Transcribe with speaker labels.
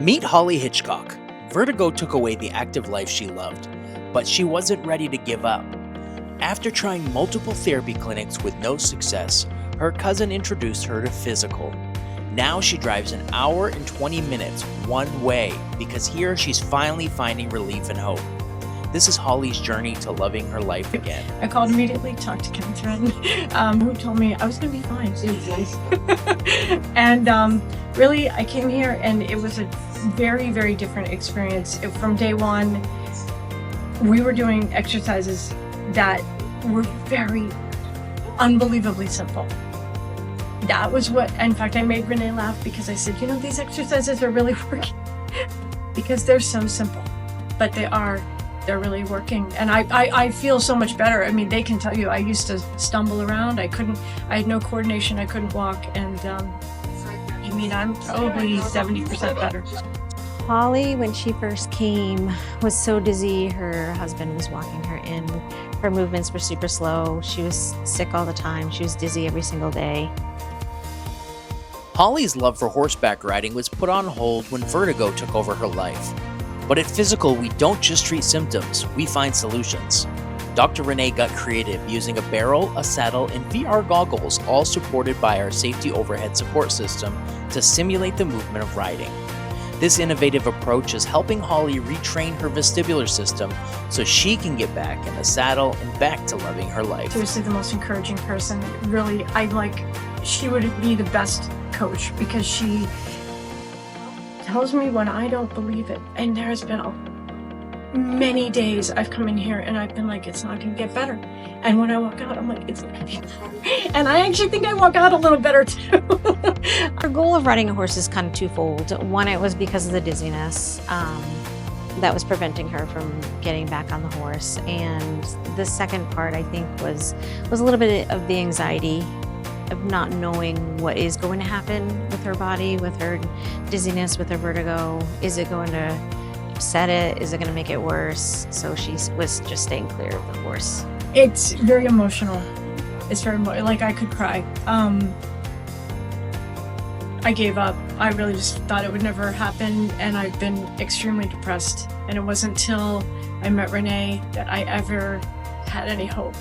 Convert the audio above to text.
Speaker 1: Meet Hollie Hitchcock. Vertigo took away the active life she loved, but she wasn't ready to give up. After trying multiple therapy clinics with no success, her cousin introduced her to FYZICAL. Now she drives an hour and 20 minutes one way because here she's finally finding relief and hope. This is Hollie's journey to loving her life again.
Speaker 2: I called immediately, talked to Catherine, who told me I was going to be fine. And really, I came here and it was a very, very different experience. From day one, we were doing exercises that were very unbelievably simple. That was what, in fact, I made Renee laugh because I said, you know, these exercises are really working because they're so simple, but they're really working. And I feel so much better. I mean, they can tell you, I used to stumble around. I had no coordination. I couldn't walk. And I mean, I'm probably 70% better.
Speaker 3: Hollie, when she first came, was so dizzy. Her husband was walking her in. Her movements were super slow. She was sick all the time. She was dizzy every single day.
Speaker 1: Hollie's love for horseback riding was put on hold when vertigo took over her life. But at FYZICAL, we don't just treat symptoms, we find solutions. Dr. Renee got creative using a barrel, a saddle, and VR goggles, all supported by our safety overhead support system to simulate the movement of riding. This innovative approach is helping Hollie retrain her vestibular system so she can get back in the saddle and back to loving her life.
Speaker 2: Seriously, the most encouraging person. Really, she would be the best coach because she tells me when I don't believe it. And there has been many days I've come in here and I've been like, it's not going to get better. And when I walk out, I'm like, it's not going to get better. And I actually think I walk out a little better too.
Speaker 3: Our goal of riding a horse is kind of twofold. One, it was because of the dizziness that was preventing her from getting back on the horse. And the second part, I think, was a little bit of the anxiety of not knowing what is going to happen with her body, with her dizziness, with her vertigo. Is it going to upset it? Is it going to make it worse? So she was just staying clear of the horse.
Speaker 2: It's very emotional. It's very, like, I could cry. I gave up. I really just thought it would never happen, and I've been extremely depressed. And it wasn't until I met Renee that I ever had any hope.